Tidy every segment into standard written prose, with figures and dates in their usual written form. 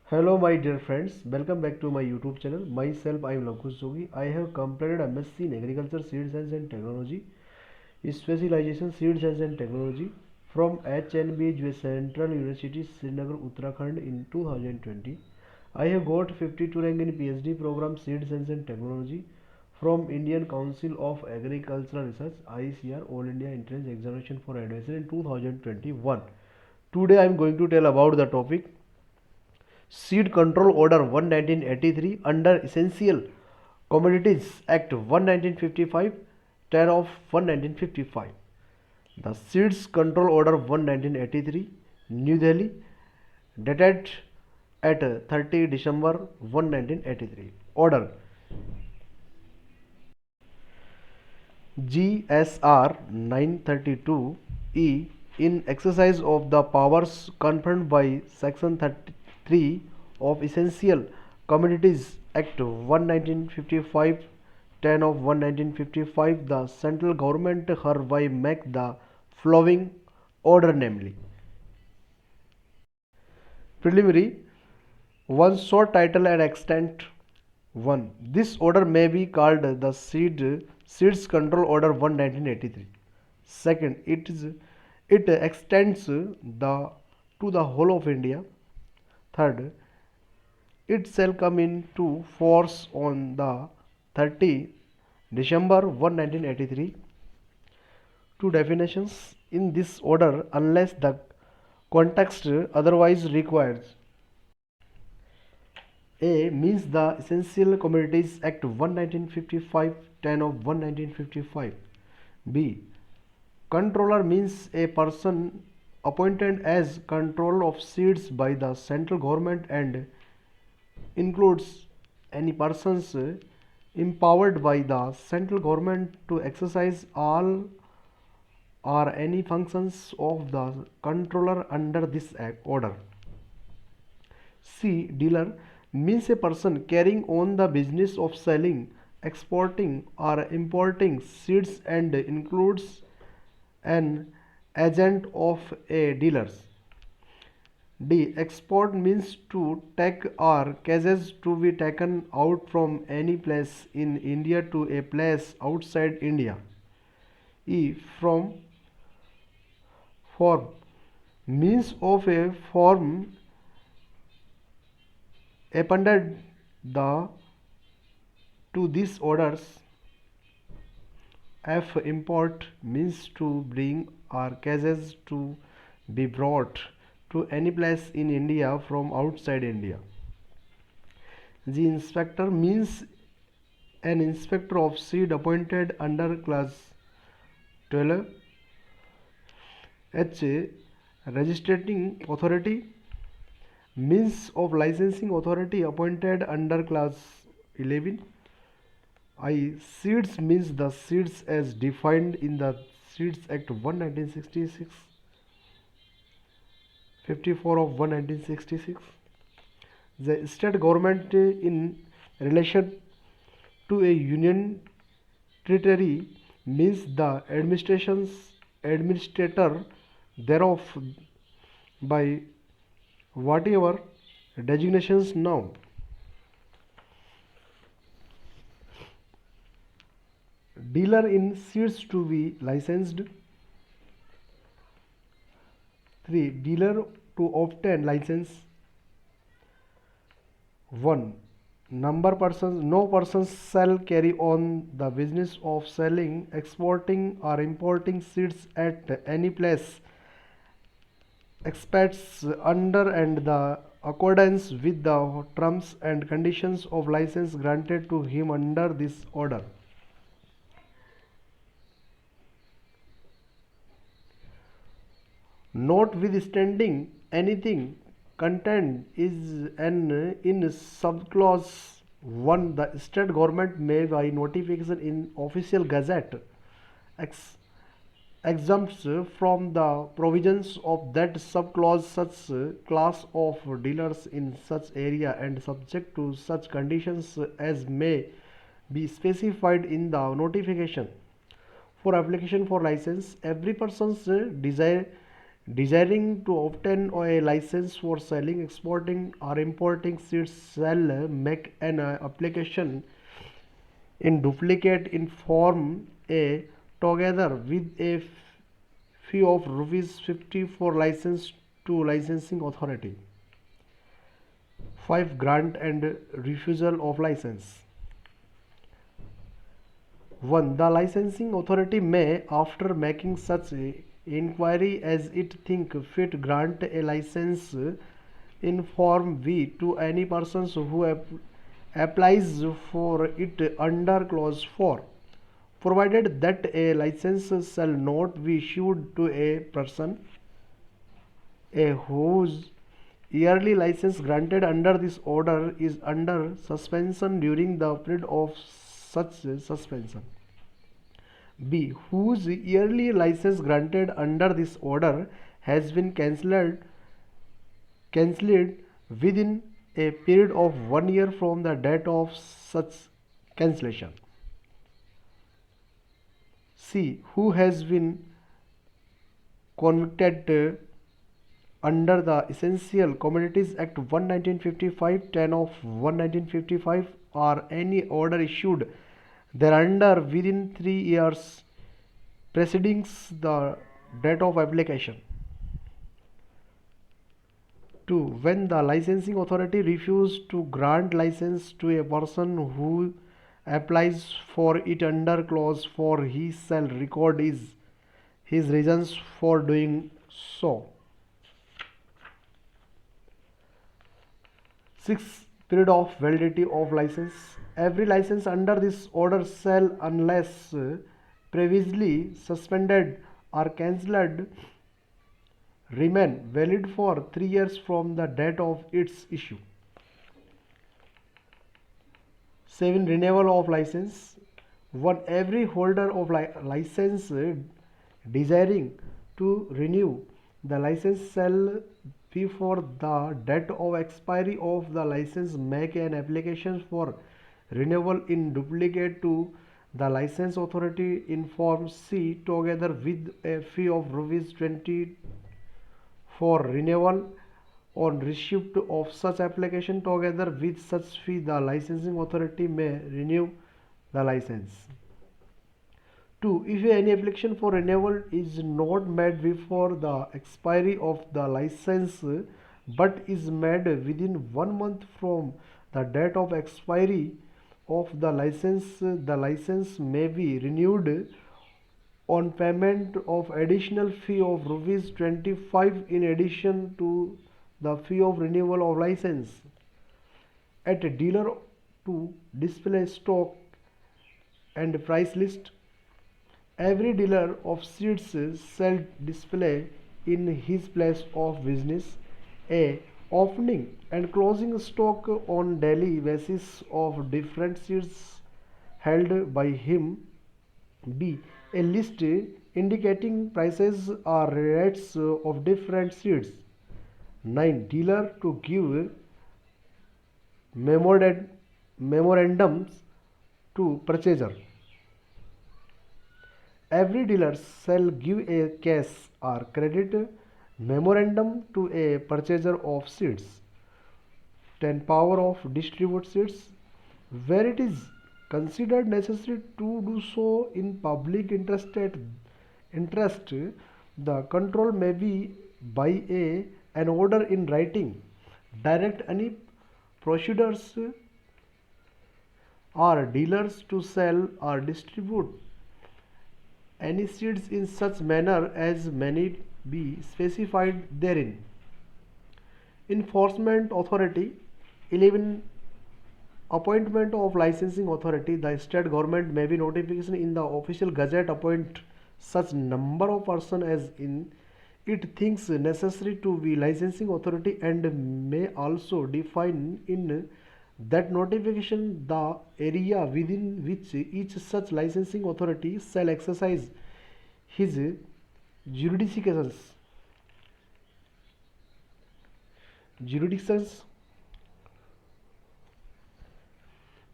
Hello my dear friends, welcome back to my YouTube channel. Myself I am Lankush Jogi. I have completed MSc in Agriculture, Seed Science and Technology, specialization Seed Science and Technology from HNB Central University, Srinagar, Uttarakhand in 2020. I have got 52 rank in PhD program Seed Science and Technology from Indian Council of Agricultural Research ICR All India Entrance Examination for Admission in 2021. Today I am going to tell about the topic Seed Control Order 1 1983 under Essential Commodities Act 1 1955, 10 of 1 1955. The Seeds Control Order 1 1983, New Delhi, dated at 30 December 1 1983. Order GSR 932 E in exercise of the powers conferred by Section 33 of Essential Commodities Act 1 1955, 10 of 1 1955, the central government hereby make the following order, namely: Preliminary. One short title and extent. 1. This order may be called the Seeds Control Order 1 1983. Second, it extends to the whole of India. Third, it shall come into force on the 30 December 1 1983. Two definitions in this order unless the context otherwise requires. A means the Essential Commodities Act 1 1955, 10 of 1 1955. B. Controller means a person appointed as control of seeds by the central government and includes any persons empowered by the central government to exercise all or any functions of the controller under this order. C. Dealer means a person carrying on the business of selling, exporting or importing seeds and includes an agent of a dealer. D. Export means to take or cases to be taken out from any place in India to a place outside India. E. From form means of a form appended the to these orders. F. Import means to bring or cases to be brought to any place in India from outside India. G. Inspector means an inspector of seed appointed under class 12. H. Registering authority means of licensing authority appointed under class 11. I. Seeds means the seeds as defined in the Seeds Act 1 1966, 54 of 1 1966. The state government in relation to a union territory means the administrator thereof by whatever designations now. Dealer in seeds to be licensed. 3. Dealer to obtain license. 1. No persons shall carry on the business of selling, exporting or importing seeds at any place except under and the accordance with the terms and conditions of license granted to him under this order. Notwithstanding anything contained is an in subclause 1, the state government may by notification in official gazette exempts from the provisions of that subclause such class of dealers in such area and subject to such conditions as may be specified in the notification. For application for license, every person's desiring to obtain a license for selling, exporting, or importing seeds shall make an application in duplicate in Form A together with a fee of rupees 50 for license to licensing authority. 5. Grant and refusal of license. 1. The licensing authority may, after making such inquiry as it think fit, grant a license in Form V to any persons who applies for it under Clause 4, provided that a license shall not be issued to a person whose yearly license granted under this order is under suspension during the period of such suspension. B. Whose yearly license granted under this order has been cancelled within a period of 1 year from the date of such cancellation. C. Who has been convicted under the Essential Commodities Act 1 1955, 10 of 1 1955, or any order issued thereunder within 3 years preceding the date of application. 2. When the licensing authority refuses to grant license to a person who applies for it under Clause 4, he shall record his reasons for doing so. 6. Period of validity of license. Every license under this order shall, unless previously suspended or cancelled, remain valid for 3 years from the date of its issue. 7. Renewal of license. 1. Every holder of license desiring to renew the license shall, before the date of expiry of the license, make an application for renewal in duplicate to the license authority in Form C together with a fee of rupees 20 for renewal. On receipt of such application together with such fee, the licensing authority may renew the license. 2. If any application for renewal is not made before the expiry of the license but is made within 1 month from the date of expiry of the license may be renewed on payment of additional fee of rupees 25 in addition to the fee of renewal of license. At a dealer to display stock and price list. Every dealer of seeds shall display in his place of business a opening and closing stock on daily basis of different seeds held by him. B. A list indicating prices or rates of different seeds. 9. Dealer to give memorandums to purchaser. Every dealer shall give a cash or credit memorandum to a purchaser of seeds. 10. Power of distribute seeds. Where it is considered necessary to do so in public interest, the control may be by an order in writing, direct any procedures or dealers to sell or distribute any seeds in such manner as may be specified therein. Enforcement authority. 11. Appointment of licensing authority. The state government may be notification in the official gazette appoint such number of persons as in it thinks necessary to be licensing authority, and may also define in that notification the area within which each such licensing authority shall exercise his jurisdictions.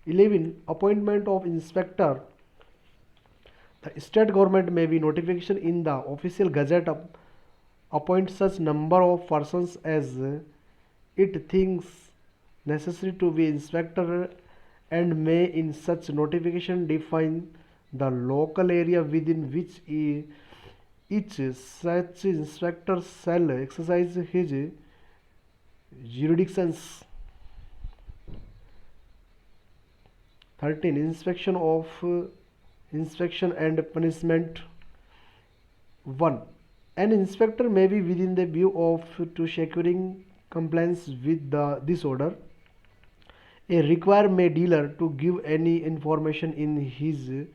11. Appointment of inspector. The state government may be notification in the official gazette appoint such number of persons as it thinks necessary to be inspector, and may in such notification define the local area within which each such inspector shall exercise his jurisdictions. 13. Inspection and punishment. 1. An inspector may be within the view of to securing compliance with this order. A require may dealer to give any information in his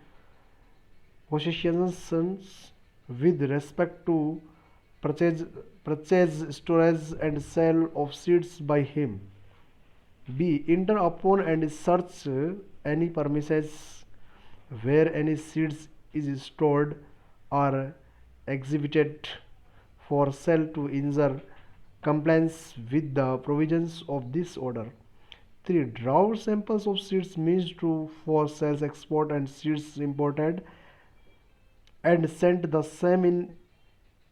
possessions with respect to purchase, storage and sale of seeds by him. B. Enter upon and search any premises where any seeds is stored or exhibited for sale to ensure compliance with the provisions of this order. 3. Draw samples of seeds means to for sales export and seeds imported and sent the same in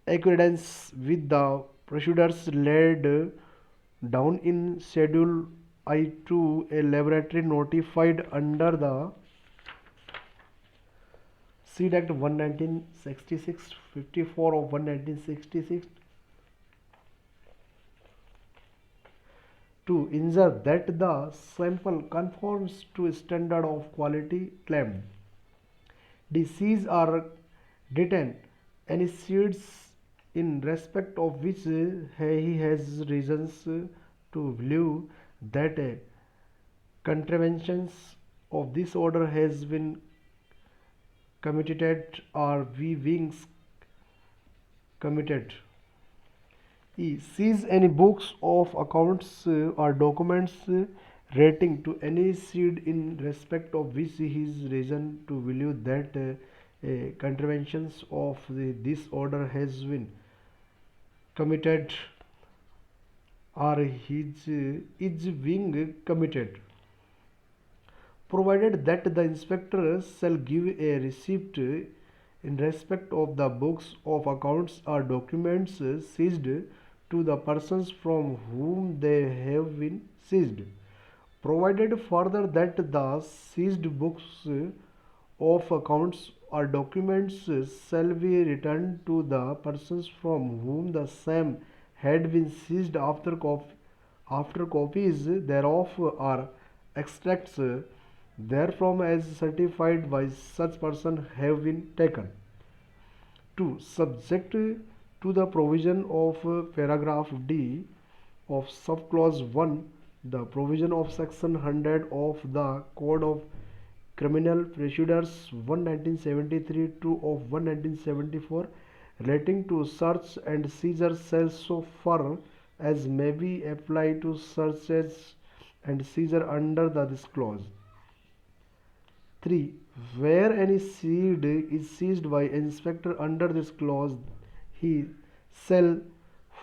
accordance with the procedures laid down in Schedule I to a laboratory notified under the Seed Act 1 1966, 54 of 1 1966, to ensure that the sample conforms to a standard of quality claimed. D. Seize or detain any seeds in respect of which he has reasons to believe that contraventions of this order has been committed or being committed. E. Seize any books of accounts or documents relating to any seed in respect of which he is reason to believe that contraventions of this order has been committed or is being committed, provided that the inspector shall give a receipt in respect of the books of accounts or documents seized to the persons from whom they have been seized, provided further that the seized books of accounts or documents shall be returned to the persons from whom the same had been seized after copies thereof are extracts therefrom as certified by such person have been taken. 2. Subject to the provision of paragraph D of subclause 1, the provision of section 100 of the Code of Criminal Procedures 1 1973 2 of 1 1974 relating to search and seizure shall so far as may be applied to searches and seizure under this clause. 3. Where any seed is seized by inspector under this clause, he shall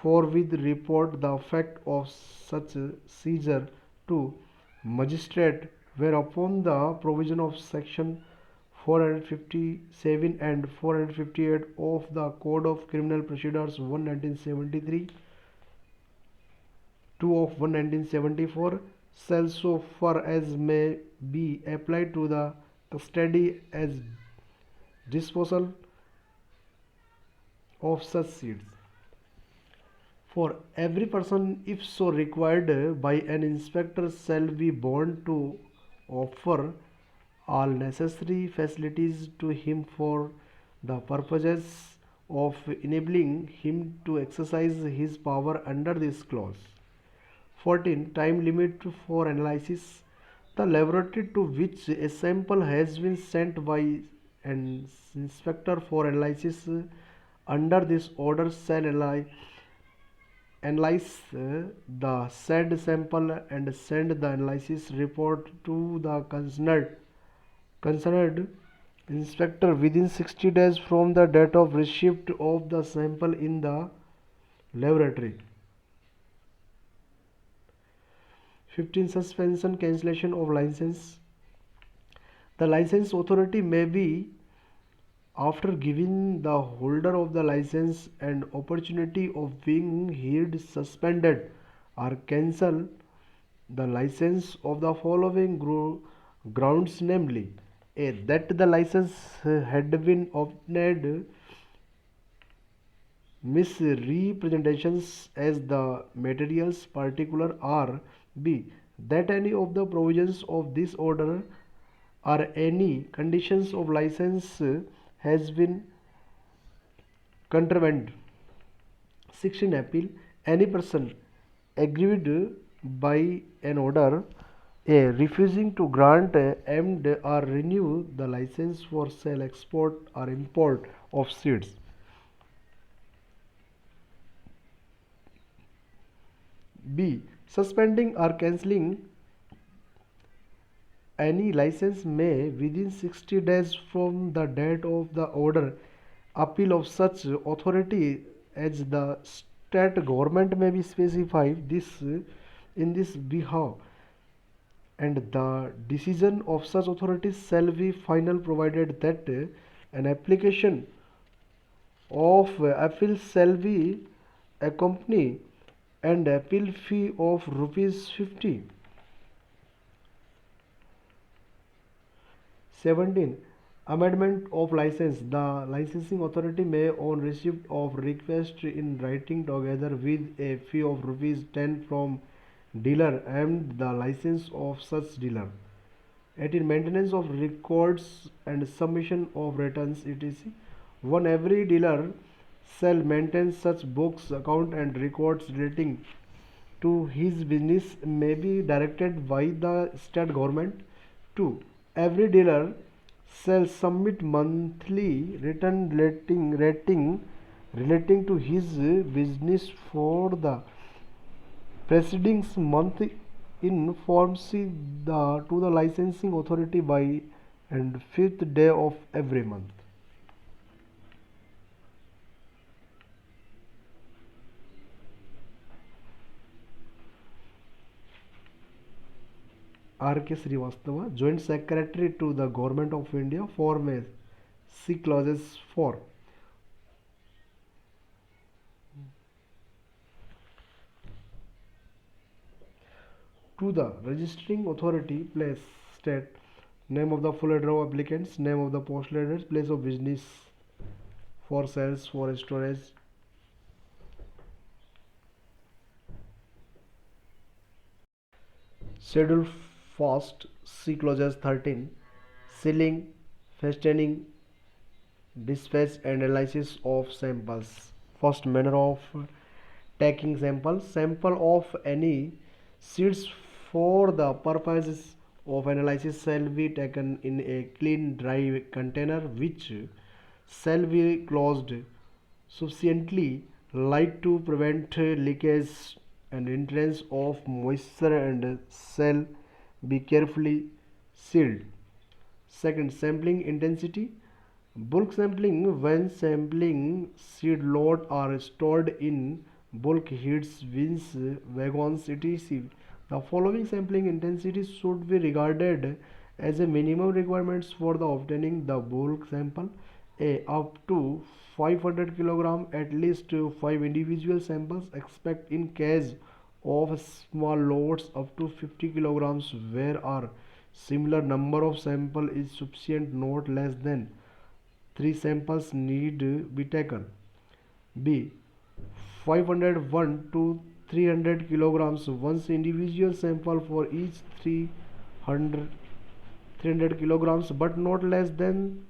forthwith report the fact of such seizure to magistrate, whereupon the provision of section 457 and 458 of the Code of Criminal Procedures 1 1973 2 of 1 1974 shall so far as may be applied to the custody as disposal of such seeds. For every person, if so required by an inspector, shall be bound to offer all necessary facilities to him for the purposes of enabling him to exercise his power under this clause. 14. Time limit for analysis. The laboratory to which a sample has been sent by an inspector for analysis under this order shall analyze the said sample and send the analysis report to the concerned inspector within 60 days from the date of receipt of the sample in the laboratory. 15. Suspension cancellation of license. The license authority may be after giving the holder of the license an opportunity of being heard, suspended, or cancelled the license of the following grounds, namely: A. That the license had been obtained misrepresentations as the materials particular, or B. That any of the provisions of this order or any conditions of license has been contravened. 16. Appeal. Any person aggrieved by an order A. Refusing to grant and or renew the license for sale, export or import of seeds. B. Suspending or cancelling any license may, within 60 days from the date of the order, appeal of such authority as the state government may be specified this in this behalf, and the decision of such authorities shall be final, provided that an application of appeal shall be accompanied and appeal fee of rupees 50. 17. Amendment of license. The licensing authority may, on receipt of request in writing, together with a fee of rupees 10 from dealer, and the license of such dealer. 18. Maintenance of records and submission of returns, etc. 1. Every dealer shall maintain such books, account and records relating to his business may be directed by the state government. 2. Every dealer shall submit monthly return relating to his business for the preceding month in Form C to the licensing authority by and 5th day of every month. R.K. Srivastava, Joint Secretary to the Government of India, Form A, C clauses 4. To the registering authority, place, state, name of the full address of applicants, name of the postal address, place of business, for sales, for storage. Schedule Fast, C clauses 13. Sealing, fastening, dispatch and analysis of samples. First, manner of taking samples. Sample of any seeds for the purposes of analysis shall be taken in a clean, dry container which shall be closed sufficiently light to prevent leakage and entrance of moisture, and shall be carefully sealed. Second, sampling intensity. Bulk sampling, when sampling seed lot are stored in bulk heads, bins, wagons, etc. The following sampling intensity should be regarded as a minimum requirements for the obtaining the bulk sample. A. Up to 500 kg, at least 5 individual samples. Expect in case of small lots up to 50 kilograms where are similar number of sample is sufficient, not less than 3 samples need be taken. B. 501 to 300 kilograms, once individual sample for each 300 kilograms, but not less than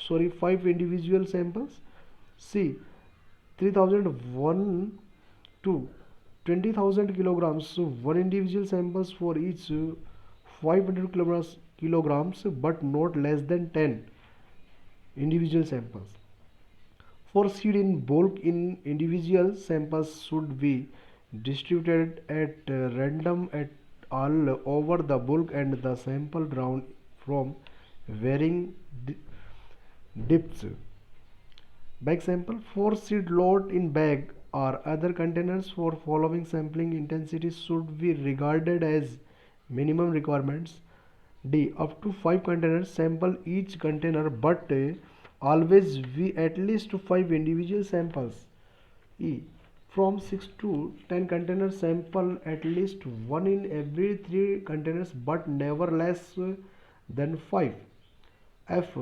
5 individual samples. C. 3001 to 20,000 kilograms, one individual samples for each 500 kilograms, but not less than 10 individual samples. For seed in bulk, in individual samples should be distributed at random at all over the bulk, and the sample drawn from varying depths. Bag sample. For seed lot in bag or other containers, for following sampling intensities should be regarded as minimum requirements. D. Up to 5 containers sample each container, but always we at least 5 individual samples. E. From 6 to 10 containers sample at least 1 in every 3 containers, but never less than 5. F.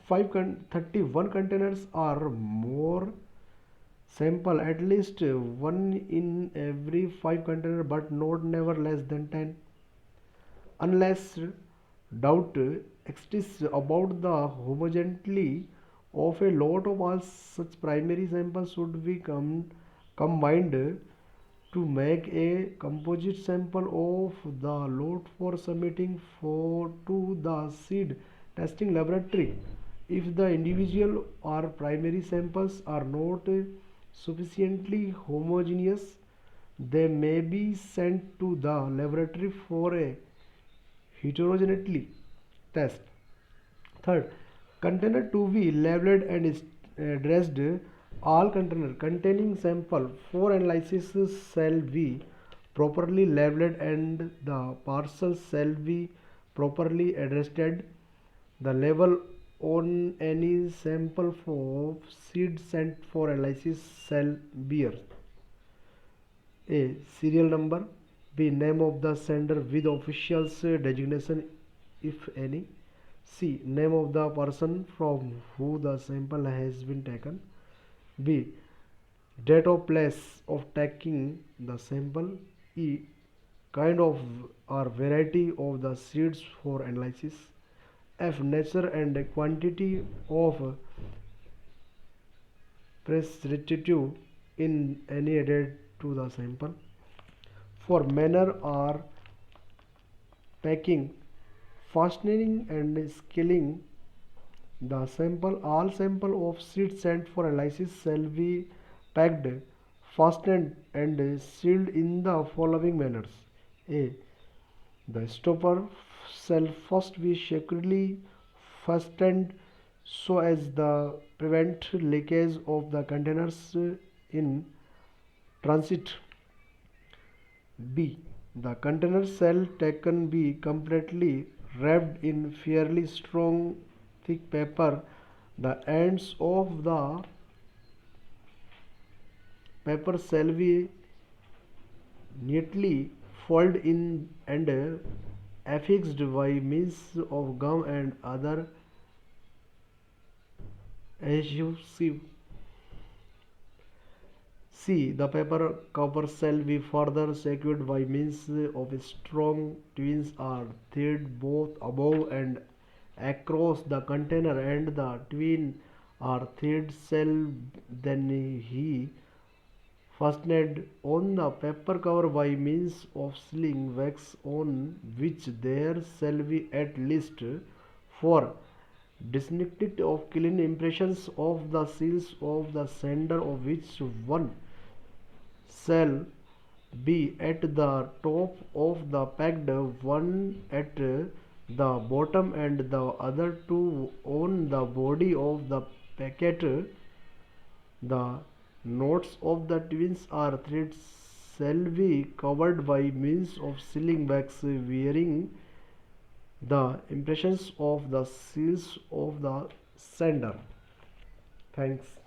31 containers or more sample at least 1 in every 5 containers, but not never less than 10. Unless doubt exists about the homogeneity of a lot of all such primary samples should be combined to make a composite sample of the lot for submitting to the seed testing laboratory. If the individual or primary samples are not sufficiently homogeneous, they may be sent to the laboratory for a heterogeneity test. Third, container to be labeled and addressed. All container containing sample for analysis shall be properly labeled and the parcels shall be properly addressed. The label on any sample for seed sent for analysis shall bear A. Serial number, B. Name of the sender with official's designation if any, C. Name of the person from who the sample has been taken, B. Date or place of taking the sample, E. Kind of or variety of the seeds for analysis, F. Nature and quantity of preservative in any added to the sample. For manner or packing, fastening and scaling the sample, all sample of seed sent for analysis shall be packed, fastened and sealed in the following manners. A. The stopper shall first be securely fastened so as to prevent leakage of the containers in transit. B. The container shall taken be completely wrapped in fairly strong thick paper. The ends of the paper shall be neatly folded in and affixed by means of gum and other adhesive. C. The paper cover shall be further secured by means of strong twins or thread both above and across the container, and the twin or thread shall then be fastened on the paper cover by means of sealing wax, on which there shall be at least 4 distinctive of clean impressions of the seals of the sender, of which one shall be at the top of the packed, one at the bottom, and the other two on the body of the packet. The knots of the twins or threads shall be covered by means of sealing wax, wearing the impressions of the seals of the sender. Thanks.